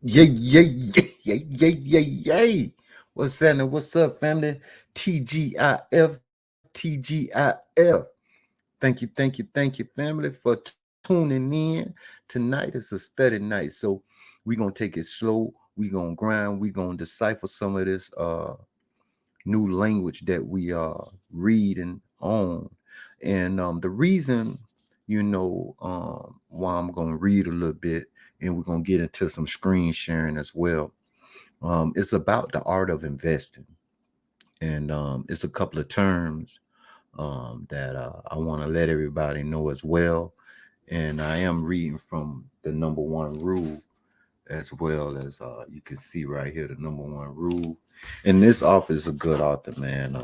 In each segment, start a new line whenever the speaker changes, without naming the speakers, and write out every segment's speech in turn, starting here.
Yay, yay, yay, yay, yay, yay, yay. What's happening? What's up, family? TGIF, TGIF. Thank you, family, for tuning in. Tonight is a study night, so we're gonna take it slow. We're gonna grind. We're gonna decipher some of this new language that we are reading on. And the reason, why I'm gonna read a little bit, and we're gonna get into some screen sharing as well. It's about the art of investing, and it's a couple of terms that I want to let everybody know as well. And I am reading from the number one rule, as well as you can see right here, the number one rule. And this author is a good author, man.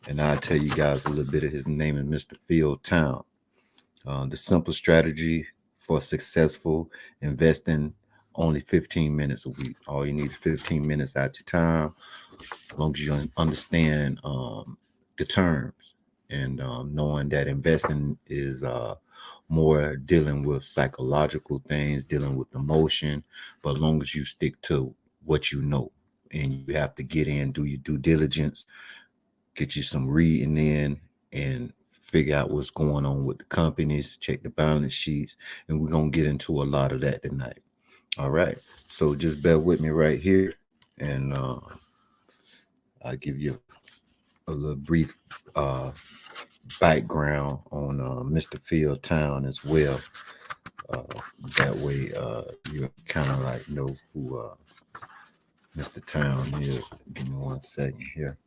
And I'll tell you guys a little bit of his name is Mr. Phil Town. The simple strategy for successful investing, only 15 minutes a week. All you need is 15 minutes out your time, as long as you understand the terms, and knowing that investing is more dealing with psychological things, dealing with emotion, but as long as you stick to what you know, and you have to get in, do your due diligence, get you some reading in, and figure out what's going on with the companies, check the balance sheets, and we're gonna get into a lot of that tonight. All right, so just bear with me right here, and I'll give you a little brief background on Mr. Phil Town as well. Uh, that way, you kind of like know who Mr. Town is. Give me 1 second here,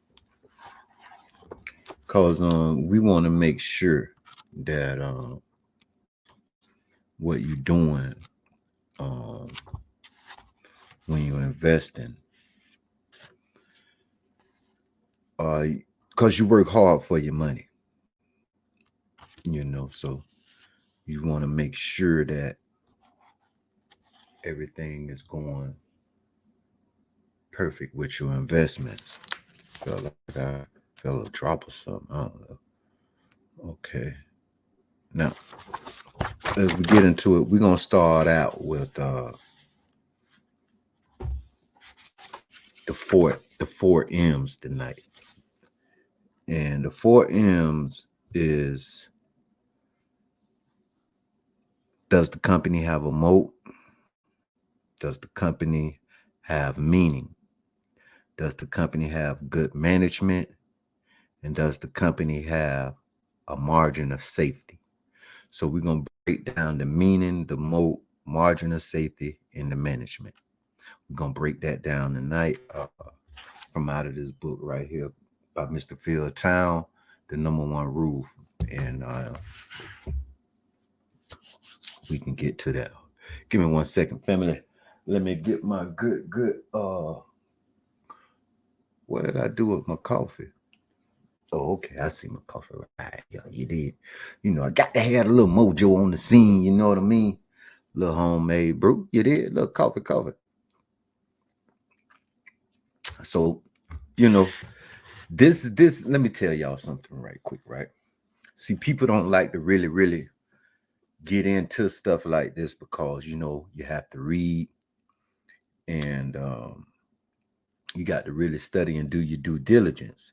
cause we want to make sure that what you're doing um, when you're investing, cause you work hard for your money, so you want to make sure that everything is going perfect with your investments. Felt like I felt a drop or something. I don't know. Okay. Now, as we get into it, we're gonna start out with the four M's tonight. And the four M's is, does the company have a moat? Does the company have meaning? Does the company have good management? And does the company have a margin of safety? So we're going to break down the meaning, the moat, margin of safety, and the management. We're going to break that down tonight from out of this book right here by Mr. Phil Town, The Number One Rule. And we can get to that. Give me 1 second, family. Let me get my good, what did I do with my coffee? Oh, okay. I see my coffee right. Yeah, you did. I got to have a little mojo on the scene. You know what I mean? Little homemade brew. You did. Little coffee. So, you know, this. Let me tell y'all something right quick. Right. See, people don't like to really get into stuff like this because you have to read, and you got to really study and do your due diligence.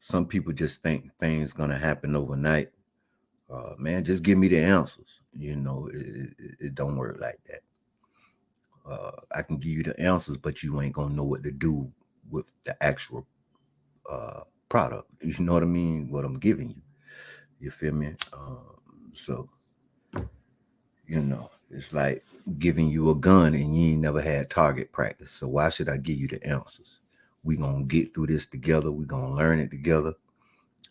Some people just think things gonna happen overnight. Man, just give me the answers. It don't work like that. I can give you the answers, but you ain't gonna know what to do with the actual product. You know what I mean? What I'm giving you. You feel me? So it's like giving you a gun and you ain't never had target practice. So why should I give you the answers? We gonna get through this together. We gonna learn it together,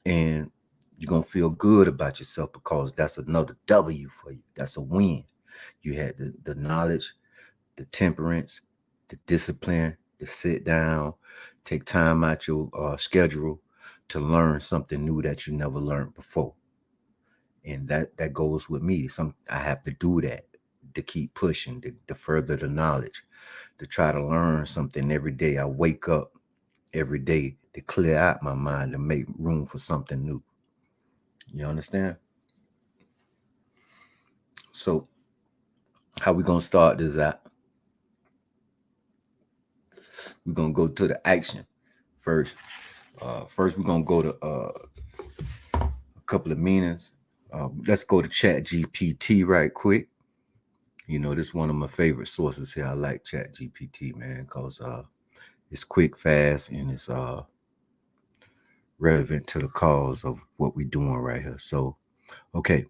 and you're gonna feel good about yourself because that's another W for you. That's a win. You had the knowledge, the temperance, the discipline, to sit down, take time out your schedule to learn something new that you never learned before. And that goes with me. I have to do that to keep pushing, to further the knowledge, to try to learn something every day. I wake up every day to clear out my mind to make room for something new. You understand? So How we gonna start this out? We're gonna go to the action first. First, we're gonna go to a couple of meanings. Let's go to Chat GPT right quick. You know, this is one of my favorite sources here. I like Chat GPT, man, because it's quick, fast, and it's relevant to the cause of what we're doing right here. So, okay.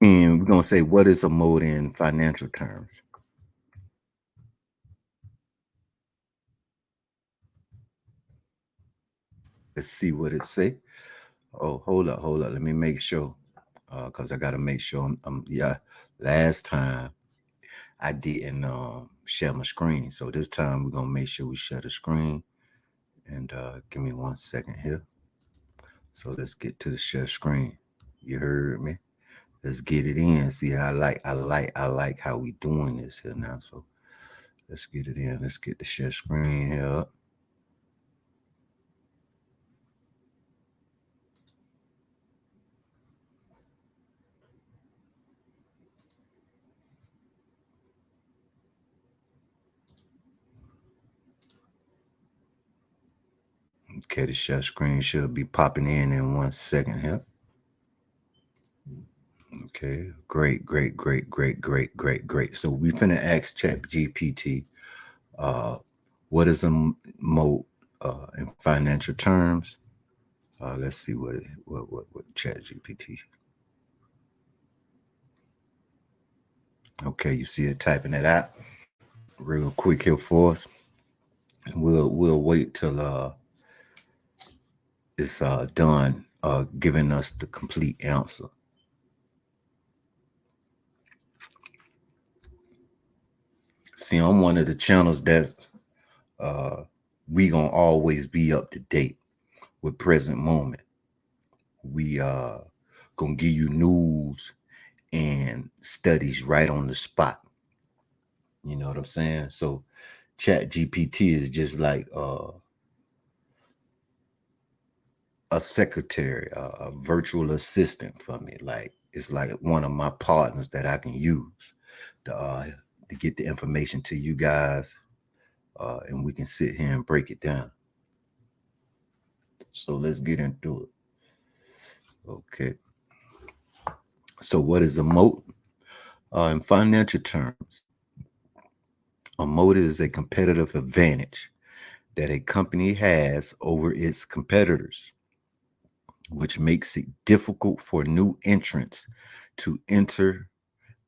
And we're gonna say, what is a mode in financial terms? Let's see what it say. Oh, hold up. Let me make sure, cause I gotta make sure. Yeah. Last time I didn't share my screen, so this time we're gonna make sure we share the screen. And give me 1 second here. So let's get to the share screen. You heard me? Let's get it in. See, I like how we doing this here now. So let's get it in. Let's get the share screen here up. Okay, the share screen should be popping in 1 second here. Okay, great. So we finna ask Chat GPT, uh, what is a moat in financial terms? Let's see what Chat GPT. Okay, you see it typing it out real quick here for us. And we'll wait till it's done giving us the complete answer. See, I'm one of the channels that we gonna always be up to date with present moment. We gonna give you news and studies right on the spot. You know what I'm saying? So Chat GPT is just like a secretary, a virtual assistant for me. Like it's like one of my partners that I can use to uh, to get the information to you guys, and we can sit here and break it down. So let's get into it. Okay. So what is a moat? In financial terms, a moat is a competitive advantage that a company has over its competitors, which makes it difficult for new entrants to enter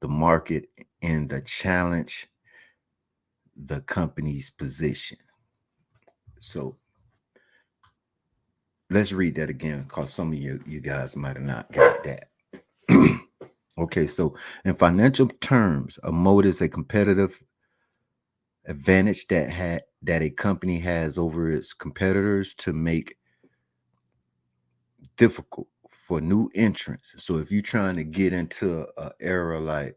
the market and the challenge the company's position. So let's read that again because some of you guys might have not got that. Okay, so in financial terms, a moat is a competitive advantage that a company has over its competitors to make difficult for new entrants. So if you're trying to get into an era like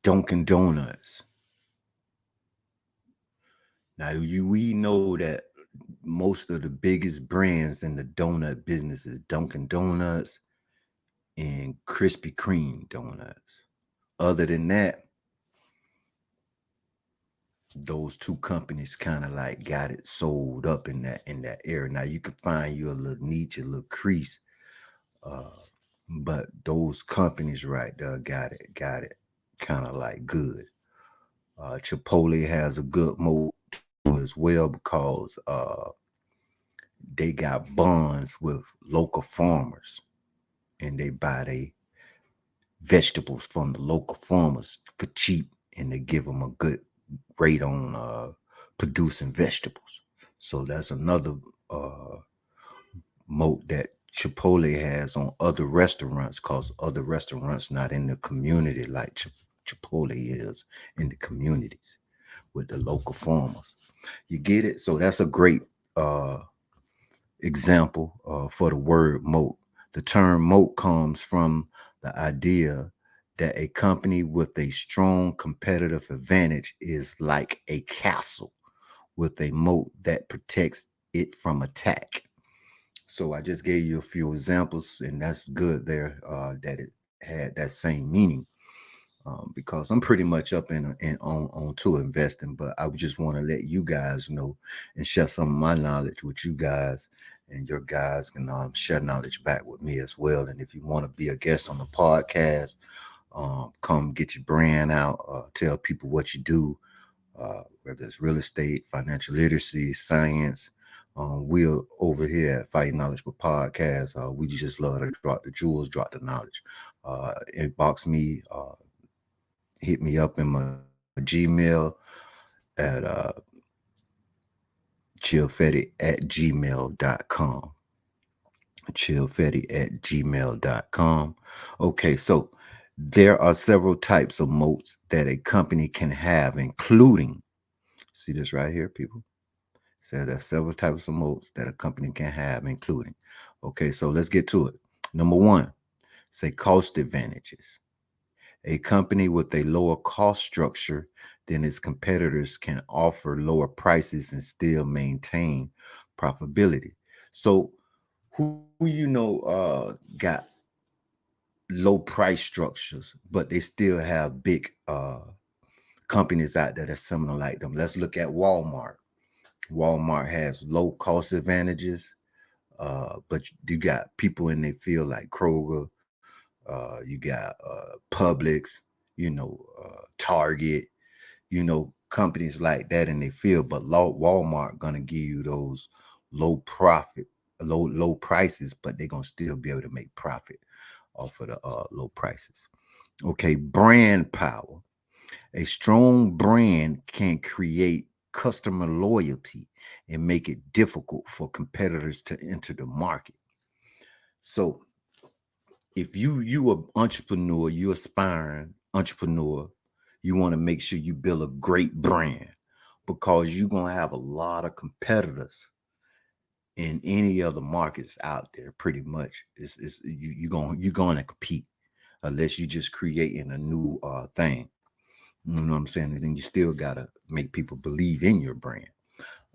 Dunkin' Donuts, now we know that most of the biggest brands in the donut business is Dunkin' Donuts and Krispy Kreme donuts. Other than that, those two companies kind of like got it sold up in that area. Now you can find you a little niche, a little crease, uh, but those companies right there got it kind of like good. Chipotle has a good moat as well because they got bonds with local farmers and they buy their vegetables from the local farmers for cheap and they give them a good rate on producing vegetables. So that's another uh, moat that Chipotle has on other restaurants because other restaurants not in the community like Chipotle is in the communities with the local farmers. You get it? So that's a great uh, example for the word moat. The term moat comes from the idea that a company with a strong competitive advantage is like a castle with a moat that protects it from attack. So I just gave you a few examples, and that's good there that it had that same meaning. Because I'm pretty much up in on to investing, but I just want to let you guys know and share some of my knowledge with you guys, and your guys can share knowledge back with me as well. And if you want to be a guest on the podcast, come get your brand out, tell people what you do, whether it's real estate, financial literacy, science. We're over here at Fighting Knowledge for Podcast. We just love to drop the jewels, drop the knowledge. Inbox me, hit me up in my Gmail at chillfetti@gmail.com. Chillfetti@gmail.com. Okay, so there are several types of moats that a company can have, including, see this right here, people? So there are several types of moats that a company can have, including. Okay, so let's get to it. Number one, say cost advantages. A company with a lower cost structure than its competitors can offer lower prices and still maintain profitability. So, who got low price structures, but they still have big companies out there that's similar like them? Let's look at Walmart. Walmart has low cost advantages, but you got people in their field like Kroger, you got Publix, Target, companies like that in their field. But Walmart gonna give you those low profit, low prices, but they're gonna still be able to make profit off of the low prices. Okay, brand power. A strong brand can create customer loyalty and make it difficult for competitors to enter the market. So if you an entrepreneur, you aspiring entrepreneur, you want to make sure you build a great brand, because you're gonna have a lot of competitors in any other markets out there. Pretty much, it's you're gonna compete unless you're just creating a new thing. You know what I'm saying? And then you still gotta make people believe in your brand.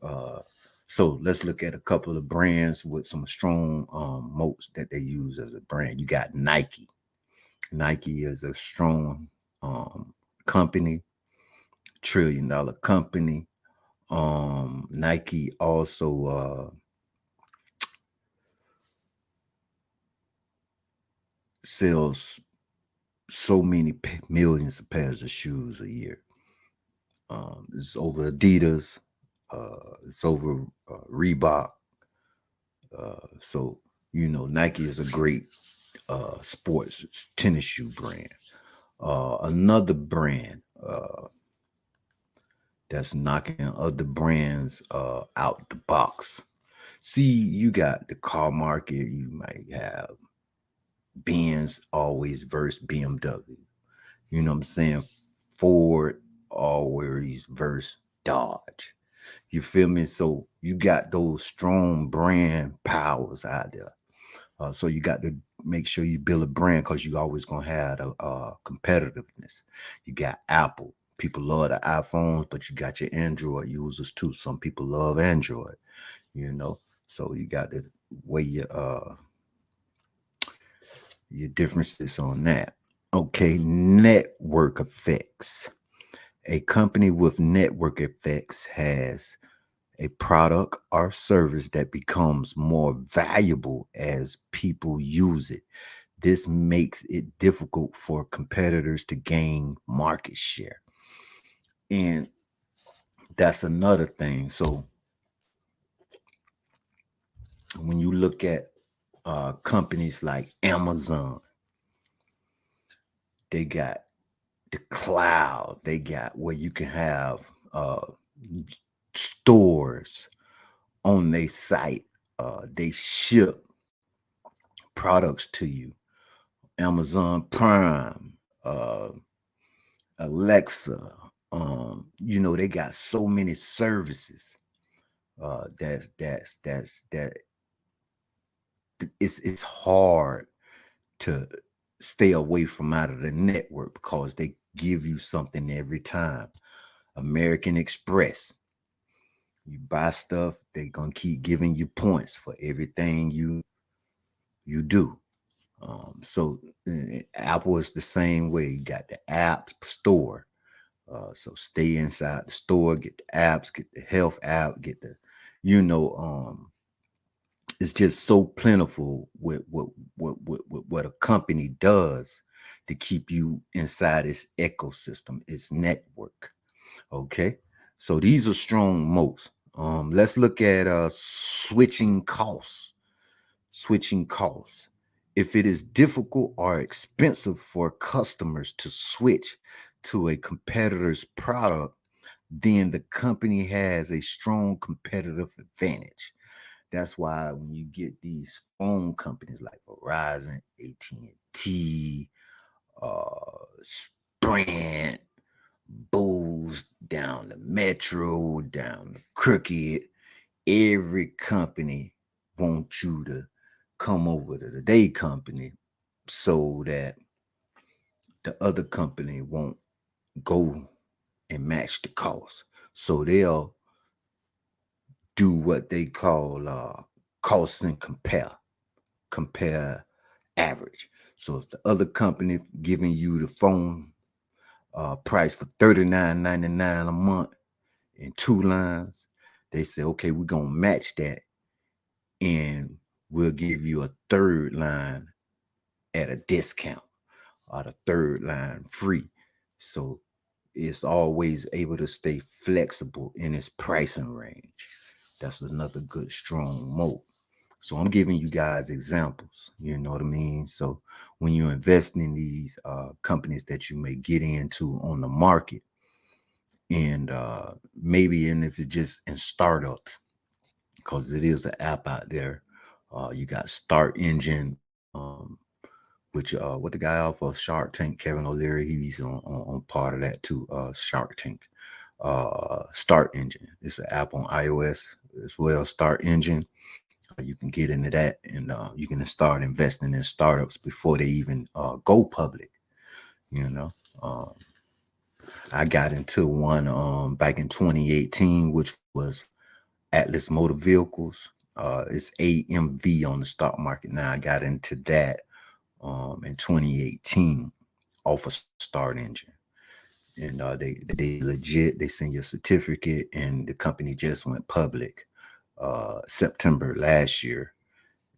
Uh, so let's look at a couple of brands with some strong moats that they use as a brand. You got Nike. Nike is a strong company, $1 trillion company. Nike also sells so many millions of pairs of shoes a year. It's over Adidas, it's over Reebok. So Nike is a great sports tennis shoe brand. Another brand that's knocking other brands out the box. See, you got the car market. You might have Benz always versus BMW. You know what I'm saying? Ford always versus Dodge. You feel me? So you got those strong brand powers out there. So you got to make sure you build a brand, because you always gonna have a competitiveness. You got Apple. People love the iPhones, but you got your Android users too. Some people love Android, So you got to weigh your differences on that. Okay, network effects. A company with network effects has a product or service that becomes more valuable as people use it. This makes it difficult for competitors to gain market share. And that's another thing. So when you look at companies like Amazon, they got the cloud, they got where you can have stores on their site. They ship products to you. Amazon Prime, Alexa. They got so many services. That it's hard to stay away from out of the network because they give you something every time. American Express, you buy stuff, they're gonna keep giving you points for everything you do. Apple is the same way. You got the app store. So stay inside the store, get the apps, get the health app, get the, you know, it's just so plentiful with what a company does to keep you inside its ecosystem, its network. Okay. So these are strong moats. Let's look at switching costs. Switching costs. If it is difficult or expensive for customers to switch to a competitor's product, then the company has a strong competitive advantage. That's why when you get these phone companies like Verizon, AT&T, Sprint, Boost, down the Metro, down the Crooked, every company wants you to come over to the day company so that the other company won't go and match the cost. So they'll do what they call cost and compare average. So if the other company giving you the phone price for $39.99 a month in 2 lines, they say, okay, we're gonna match that and we'll give you a third line at a discount or the third line free. So it's always able to stay flexible in its pricing range. That's another good strong moat. So I'm giving you guys examples, you know what I mean? So when you invest in these companies that you may get into on the market, and maybe and if it's just in startups, because it is an app out there. You got Start Engine, which what the guy off of Shark Tank, Kevin O'Leary, he's on part of that too. Shark Tank, Start Engine. It's an app on iOS as well. Start Engine. You can get into that, and you can start investing in startups before they even go public. You know, I got into one back in 2018, which was Atlas Motor Vehicles. It's AMV on the stock market now. I got into that in 2018 off a Start Engine, and they legit. They send you a certificate, and the company just went public September last year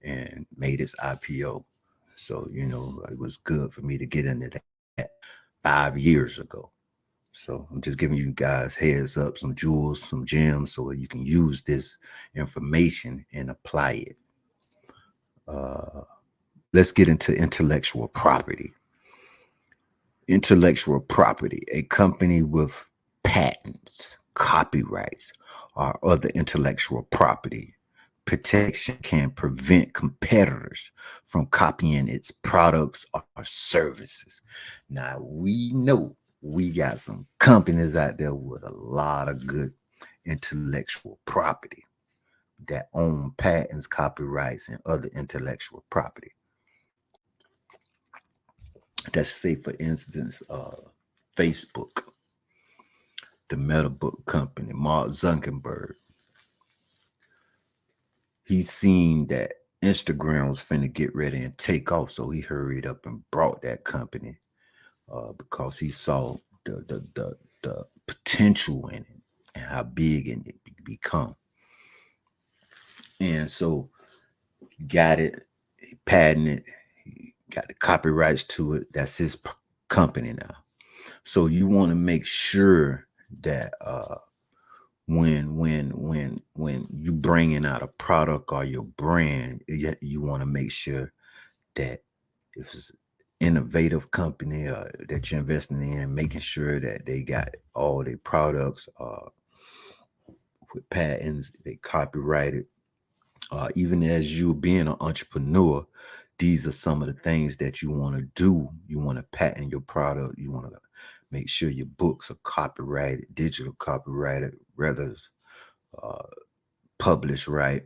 and made its IPO. So you know it was good for me to get into that 5 years ago. So I'm just giving you guys heads up, some jewels, some gems, so you can use this information and apply it. Let's get into intellectual property. Intellectual property, a company with patents, copyrights, or other intellectual property protection can prevent competitors from copying its products or services. Now, we know we got some companies out there with a lot of good intellectual property that own patents, copyrights, and other intellectual property. Let's say, for instance, Facebook, the Meta book company, Mark Zuckerberg. He seen that Instagram was finna get ready and take off, so he hurried up and brought that company because he saw the potential in it and how big it become. And so he got it, he patented it, he got the copyrights to it. That's his company now. So you want to make sure that when you bringing out a product or your brand, you want to make sure that if it's an innovative company that you're investing in, making sure that they got all their products with patents, they copyrighted. Even as you being an entrepreneur, these are some of the things that you want to do. You want to patent your product. You want to make sure your books are copyrighted, digital copyrighted, whether published right.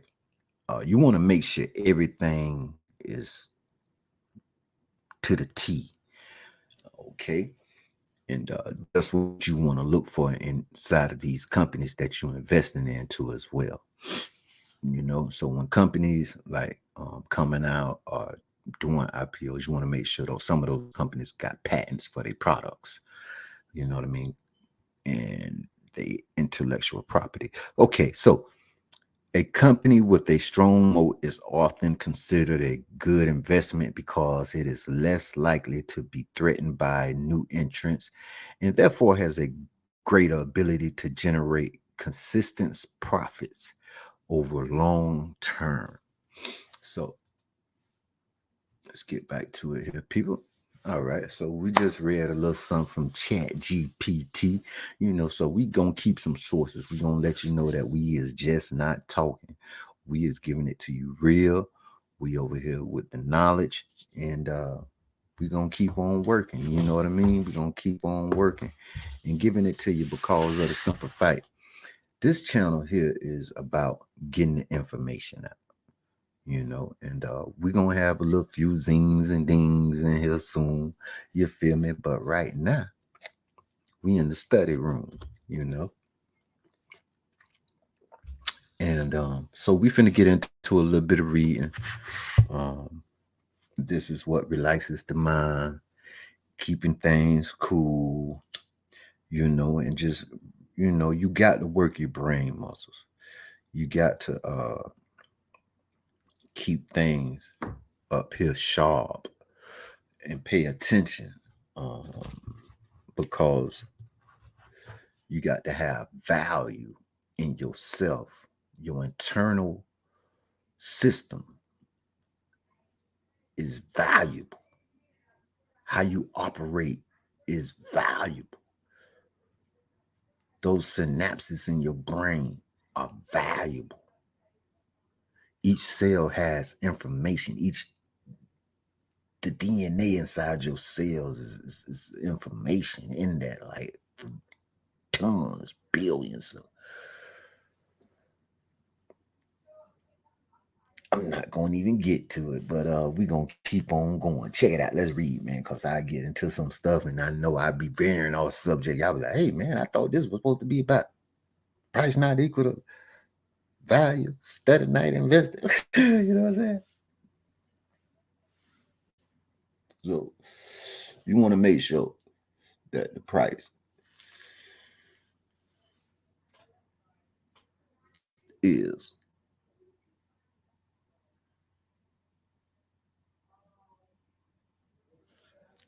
You want to make sure everything is to the T. Okay. And that's what you want to look for inside of these companies that you're investing into as well. So when companies like coming out or doing IPOs, you want to make sure those some of those companies got patents for their products. You know what I mean? And the intellectual property. Okay, so a company with a strong moat is often considered a good investment because it is less likely to be threatened by new entrants and therefore has a greater ability to generate consistent profits over long term. So let's get back to it here, people. All right, so we just read a little something from Chat GPT, so we gonna keep some sources. We gonna let you know that we is just not talking. We is giving it to you real. We over here with the knowledge, and we gonna keep on working. You know what I mean? We gonna keep on working and giving it to you because of the simple fact. This channel here is about getting the information out. And we're gonna have a little few zings and dings in here soon. You feel me? But right now, we in the study room, you know. And so we finna get into a little bit of reading. Um, this is what relaxes the mind, keeping things cool, and just you got to work your brain muscles. You got to keep things up here sharp and pay attention. Because you got to have value in yourself, your internal system is valuable. How you operate is valuable. Those synapses in your brain are valuable. Each cell has information. The DNA inside your cells is information in that, like tons, billions of. I'm not going to even get to it, but we're going to keep on going. Check it out. Let's read, man, because I get into some stuff and I know I'd be varying all subject. I'll be like, hey, man, I thought this was supposed to be about price not equal to value, study night investing. You know what I'm saying? So you want to make sure that the price is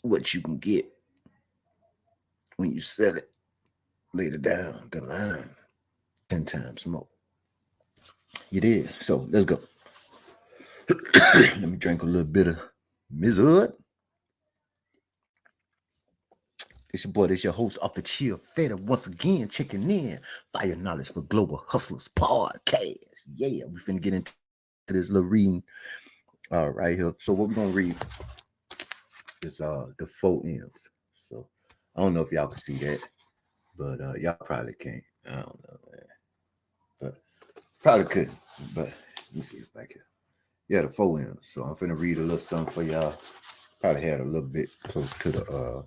what you can get when you sell it later down the line 10 times more. You did. So let's go. Let me drink a little bit of Miss Hood. It's your boy, this your host off the Chill Feta once again checking in. Fire Knowledge for Global Hustlers podcast. Yeah, we finna get into this little reading right here. So what we're gonna read is the 4 M's. So I don't know if y'all can see that, but y'all probably can't. I don't know, man. But probably couldn't. But let me see it back here. Yeah, the 4 M's. So I'm finna read a little something for y'all. Probably had a little bit close to the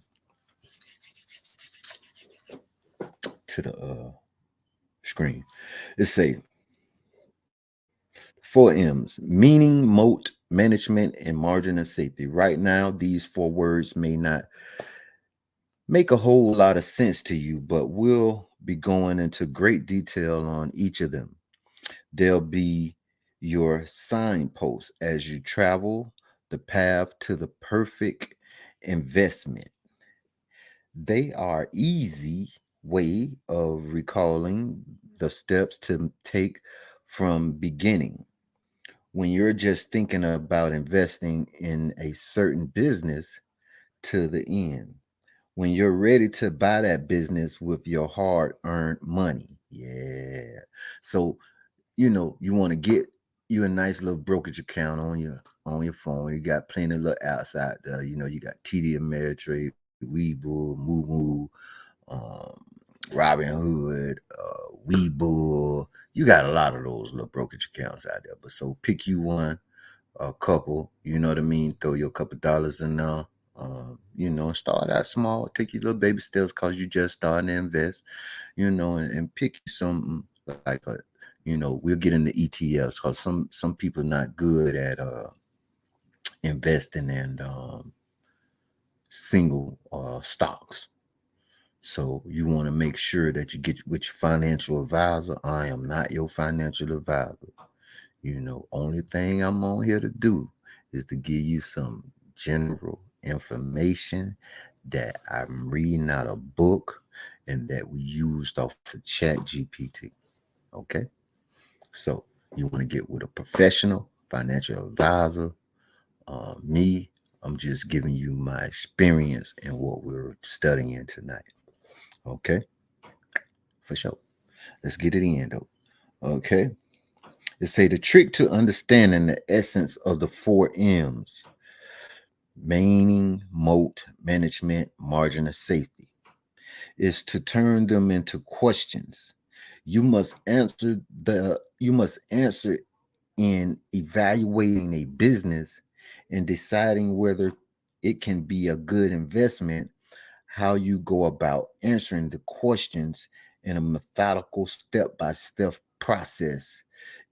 screen. It say 4 M's: meaning, moat, management, and margin of safety. Right now, these 4 words may not make a whole lot of sense to you, but we'll be going into great detail on each of them. They'll be your signposts as you travel the path to the perfect investment. They are easy way of recalling the steps to take from beginning. When you're just thinking about investing in a certain business to the end. When you're ready to buy that business with your hard-earned money. Yeah. So, you want to get you a nice little brokerage account on your phone. You got plenty of little apps out there. You got TD Ameritrade, Webull, Moo, um, Robin Hood, Webull. You got a lot of those little brokerage accounts out there. But so pick you one, a couple, you know what I mean? Throw your couple dollars in there. Start out small, take your little baby steps because you just starting to invest, and pick you something like we'll get into ETFs because some people not good at investing in single stocks. So you want to make sure that you get with your financial advisor. I am not your financial advisor. Only thing I'm on here to do is to give you some general information that I'm reading out a book and that we used off of Chat GPT. Okay. So you want to get with a professional financial advisor. Me, I'm just giving you my experience and what we're studying tonight. Okay. For sure. Let's get it in though. Okay. It say the trick to understanding the essence of the four M's: meaning, moat, management, margin of safety, is to turn them into questions. You must answer in evaluating a business and deciding whether it can be a good investment. How you go about answering the questions in a methodical step-by-step process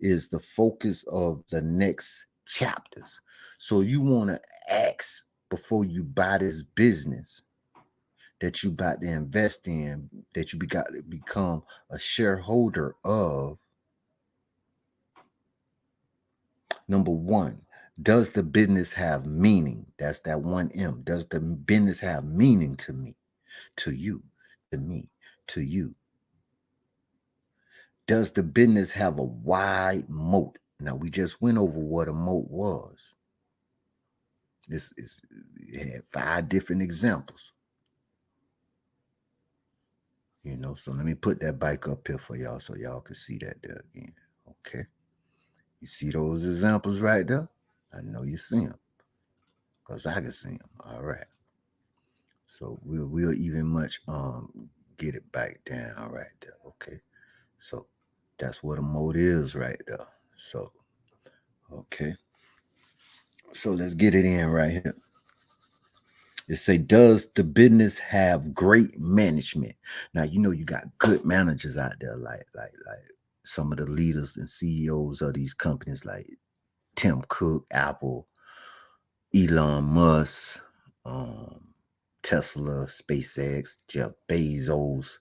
is the focus of the next chapters. So you want to ask before you buy this business that you about to invest in, that you got to become a shareholder of. Number one, does the business have meaning? That's that one M. Does the business have meaning to me, to you, to me, to you? Does the business have a wide moat? Now, we just went over what a moat was. It had 5 different examples. So let me put that bike up here for y'all so y'all can see that there again. Okay. You see those examples right there? I know you see them because I can see them. All right. So we'll even much get it back down right there. Okay. So that's what a moat is right there. So okay. So let's get it in right here. It say, does the business have great management? Now you got good managers out there, like some of the leaders and CEOs of these companies, like Tim Cook, Apple, Elon Musk, Tesla, SpaceX, Jeff Bezos.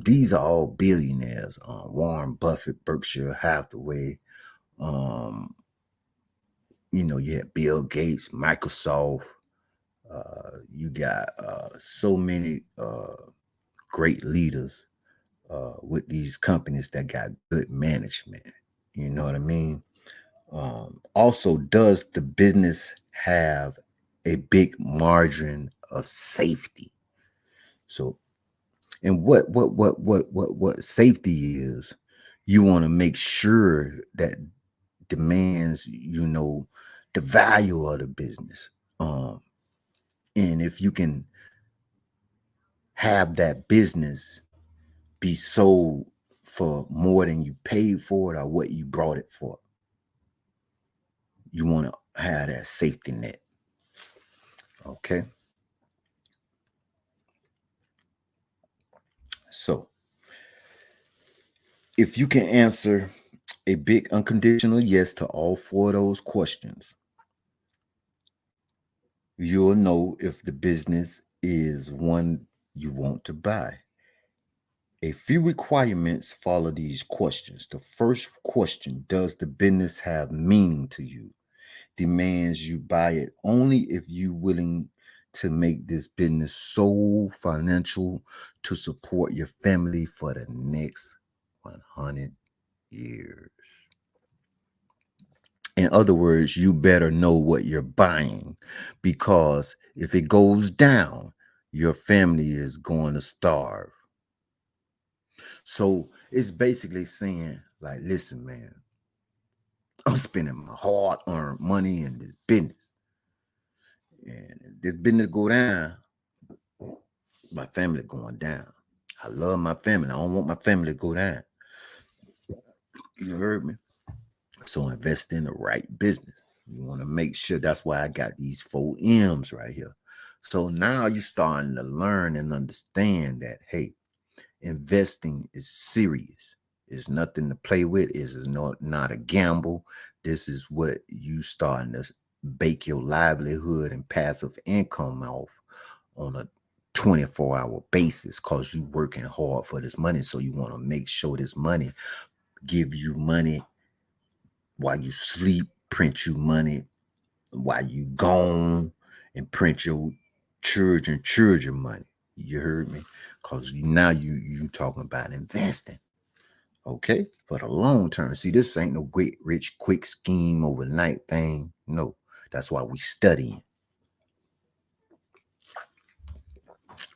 These are all billionaires. Warren Buffett, Berkshire Hathaway. You have Bill Gates, Microsoft. You got so many great leaders with these companies that got good management. You know what I mean? Also, does the business have a big margin of safety? So, and what safety is, you want to make sure that demands, the value of the business. And if you can have that business be sold for more than you paid for it or what you brought it for, you want to have that safety net. Okay. So if you can answer a big unconditional yes to all 4 of those questions, you'll know if the business is one you want to buy. A few requirements follow these questions. The first question: does the business have meaning to you? Demands you buy it only if you're willing to make this business so financial to support your family for the next 100 years. In other words, you better know what you're buying, because if it goes down, your family is going to starve. So it's basically saying, like, listen, man, I'm spending my hard-earned money in this business. And if this business go down, my family going down. I love my family. I don't want my family to go down. You heard me? So invest in the right business. You want to make sure. That's why I got these 4 M's right here. So now you're starting to learn and understand that, hey, investing is serious. It's nothing to play with. It's not a gamble. This is what you starting to bake your livelihood and passive income off on a 24-hour basis, because you working hard for this money. So you want to make sure this money give you money while you sleep, print you money while you gone, and print your children money. You heard me? Because now you talking about investing. Okay, for the long term. See, this ain't no great rich quick scheme overnight thing. No, that's why we studying.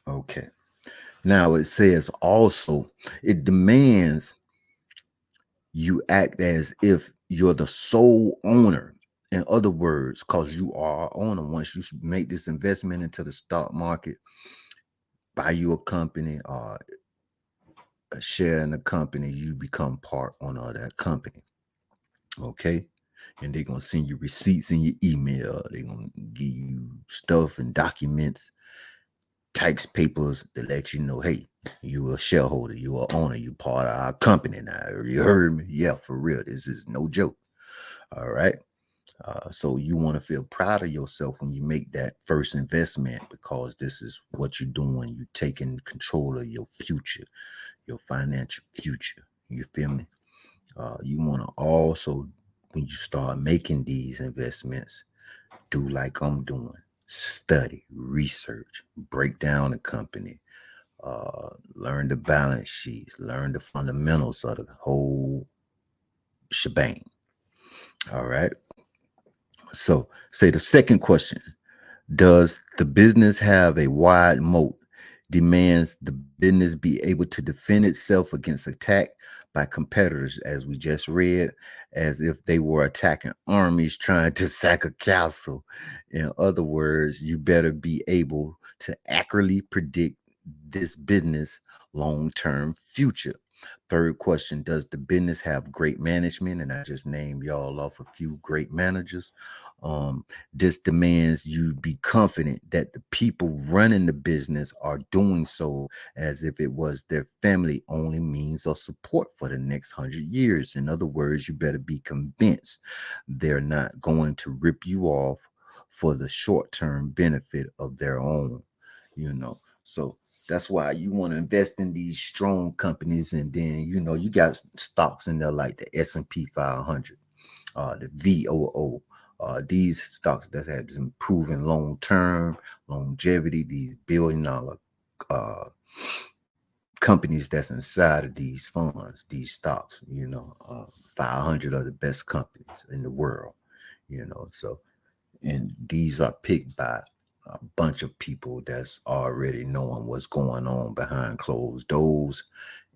Okay, now it says also it demands you act as if you're the sole owner. In other words, because you are owner, once you make this investment into the stock market, buy you a company or a share in a company, you become part owner of that company. Okay. And they're gonna send you receipts in your email. They're gonna give you stuff and documents, tax papers to let you know, hey, you a shareholder, you a owner, you part of our company now. You heard me? Yeah, for real. This is no joke. All right. So you want to feel proud of yourself when you make that first investment, because this is what you're doing. You're taking control of your future, your financial future. You feel me? You want to also, when you start making these investments, do like I'm doing. Study, research, break down the company, learn the balance sheets, learn the fundamentals of the whole shebang. All right. So, say the second question: does the business have a wide moat? Demands the business be able to defend itself against attack by competitors, as we just read, as if they were attacking armies trying to sack a castle. In other words, you better be able to accurately predict this business long-term future. Third question: does the business have great management? And I just named y'all off a few great managers. Um, this demands you be confident that the people running the business are doing so as if it was their family only means of support for the next 100 years. In other words, you better be convinced they're not going to rip you off for the short-term benefit of their own, So that's why you want to invest in these strong companies, and then you got stocks in there like the S&P 500, the VOO. These stocks that have been proven long term longevity. These billion-dollar uh, companies that's inside of these funds, these stocks. 500 of the best companies in the world. So, and these are picked by a bunch of people that's already knowing what's going on behind closed doors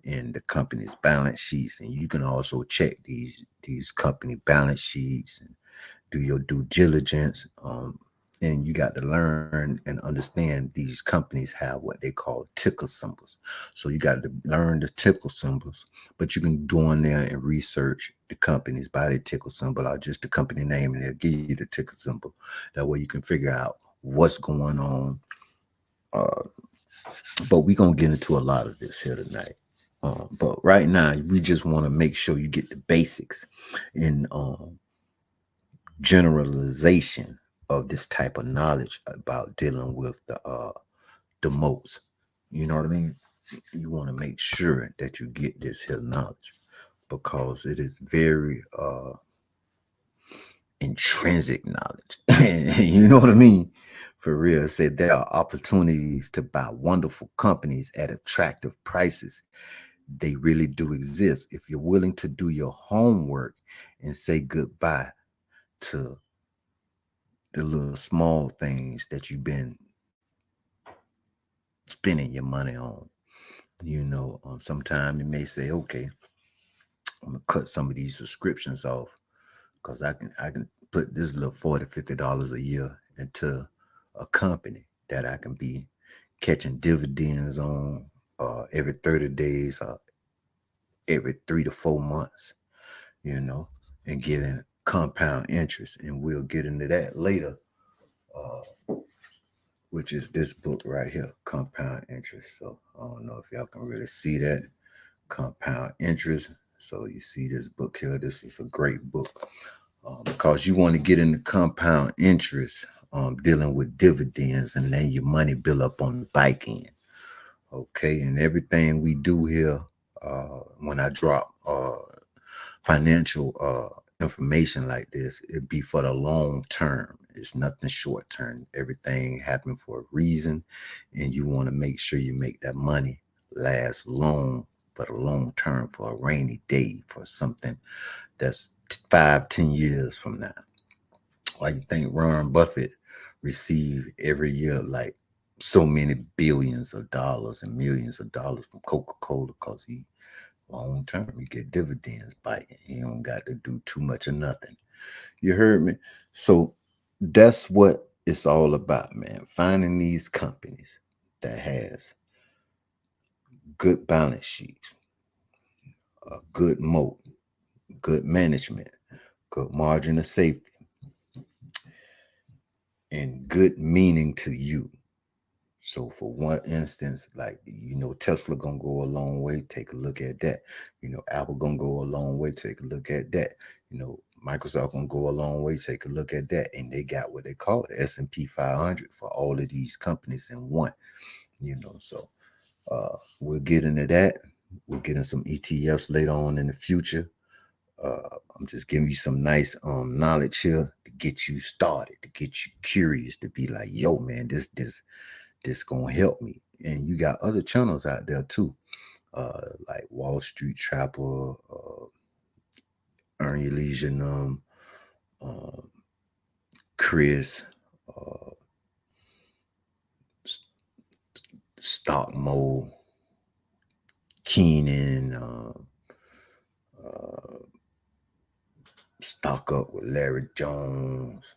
in the company's balance sheets. And you can also check these company balance sheets and do your due diligence. And you got to learn and understand these companies have what they call ticker symbols. So you got to learn the ticker symbols, but you can go in there and research the companies by their ticker symbol or just the company name, and they'll give you the ticker symbol. That way you can figure out what's going on. Uh, but we're going to get into a lot of this here tonight. But right now, we just want to make sure you get the basics in generalization of this type of knowledge about dealing with the moats. You know what I mean? You want to make sure that you get this here knowledge, because it is very intrinsic knowledge. You know what I mean? For real. Said there are opportunities to buy wonderful companies at attractive prices. They really do exist if you're willing to do your homework and say goodbye to the little small things that you've been spending your money on. Sometime you may say, okay, I'm gonna cut some of these subscriptions off, because I can put this little $40-$50 a year into a company that I can be catching dividends on every 30 days or every 3 to 4 months, and getting compound interest, and we'll get into that later, which is this book right here, Compound Interest. So I don't know if y'all can really see that, Compound Interest. So you see this book here. This is a great book because you want to get into compound interest, dealing with dividends and letting your money build up on the back end. Okay, and everything we do here, when I drop financial information like this, it be for the long term. It's nothing short term. Everything happened for a reason, and you want to make sure you make that money last long, for the long term, for a rainy day, for something that's 5, 10 years from now. Why you think Warren Buffett received every year like so many billions of dollars and millions of dollars from Coca-Cola? Because he long term, you get dividends biting. You don't got to do too much of nothing. You heard me? So that's what it's all about, man. Finding these companies that has good balance sheets, a good moat, good management, good margin of safety, and good meaning to you. So for one instance, like, Tesla gonna go a long way, take a look at that. Apple gonna go a long way, take a look at that. Microsoft gonna go a long way, take a look at that. And they got what they call the S&P 500 for all of these companies in one. So we'll get into that. We'll get in some ETFs later on in the future. I'm just giving you some nice knowledge here to get you started, to get you curious, to be like, yo, man, this gonna help me. And you got other channels out there too, like Wall Street Trapper, Earn Your Leisure Numb, Chris, uh, Stock Mo, Keenan, Stock Up with Larry Jones.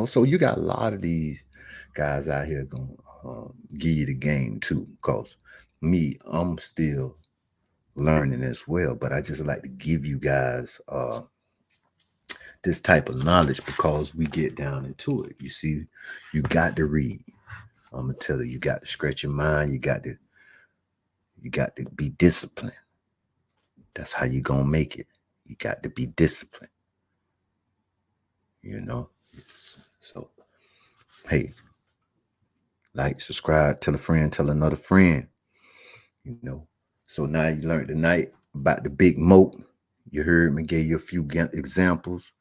So you got a lot of these guys out here gonna give you the game too. Cause me, I'm still learning as well, but I just like to give you guys this type of knowledge because we get down into it. You see, you got to read. I'm gonna tell you got to stretch your mind. You got to be disciplined. That's how you gonna make it. You got to be disciplined. You know. So, hey, like, subscribe, tell a friend, tell another friend. So now you learned tonight about the big moat. You heard me, gave you a few examples.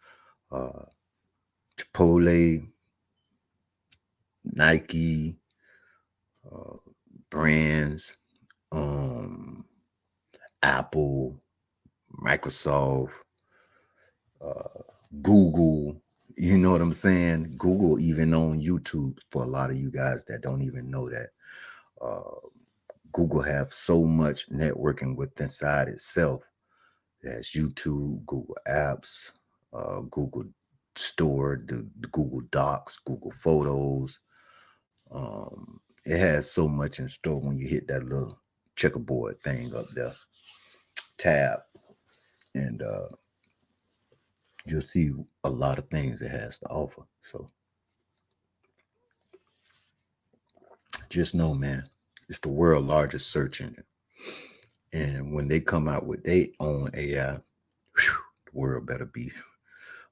Chipotle, Nike, brands, Apple, Microsoft, Google. You know what I'm saying? Google even on YouTube, for a lot of you guys that don't even know that. Google have so much networking with inside itself. That's YouTube, Google Apps, Google Store, the Google Docs, Google Photos. It has so much in store when you hit that little checkerboard thing up there, tab, and you'll see a lot of things it has to offer. So just know, man, it's the world's largest search engine. And when they come out with their own AI, the world better be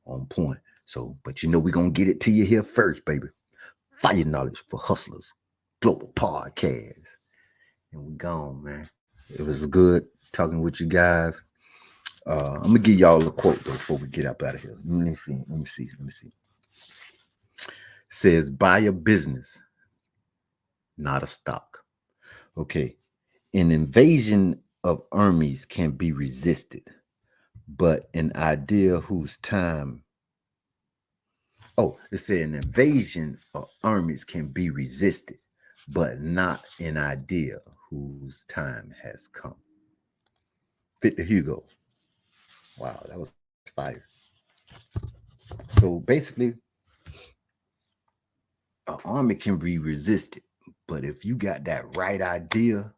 on point. So, but we're going to get it to you here first, baby. Fire Knowledge for Hustlers, Global Podcast. And we gone, man. It was good talking with you guys. I'm going to give y'all a quote, though, before we get up out of here. Let me see. It says, buy a business, not a stock. Okay. An invasion of armies can be resisted, but an idea whose time. Oh, it said an invasion of armies can be resisted, but not an idea whose time has come. Victor Hugo. Wow, that was fire. So basically, an army can be resisted, but if you got that right idea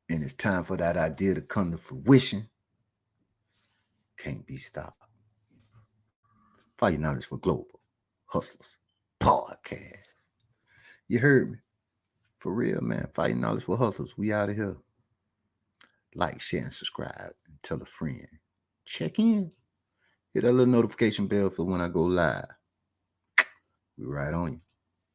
and it's time for that idea to come to fruition, can't be stopped. Fire Knowledge for Global Hustlers podcast. You heard me. For real, man. Fire Knowledge for Hustlers. We out of here. Like, share, and subscribe. And tell a friend. Check in. Hit that little notification bell for when I go live. We right on you.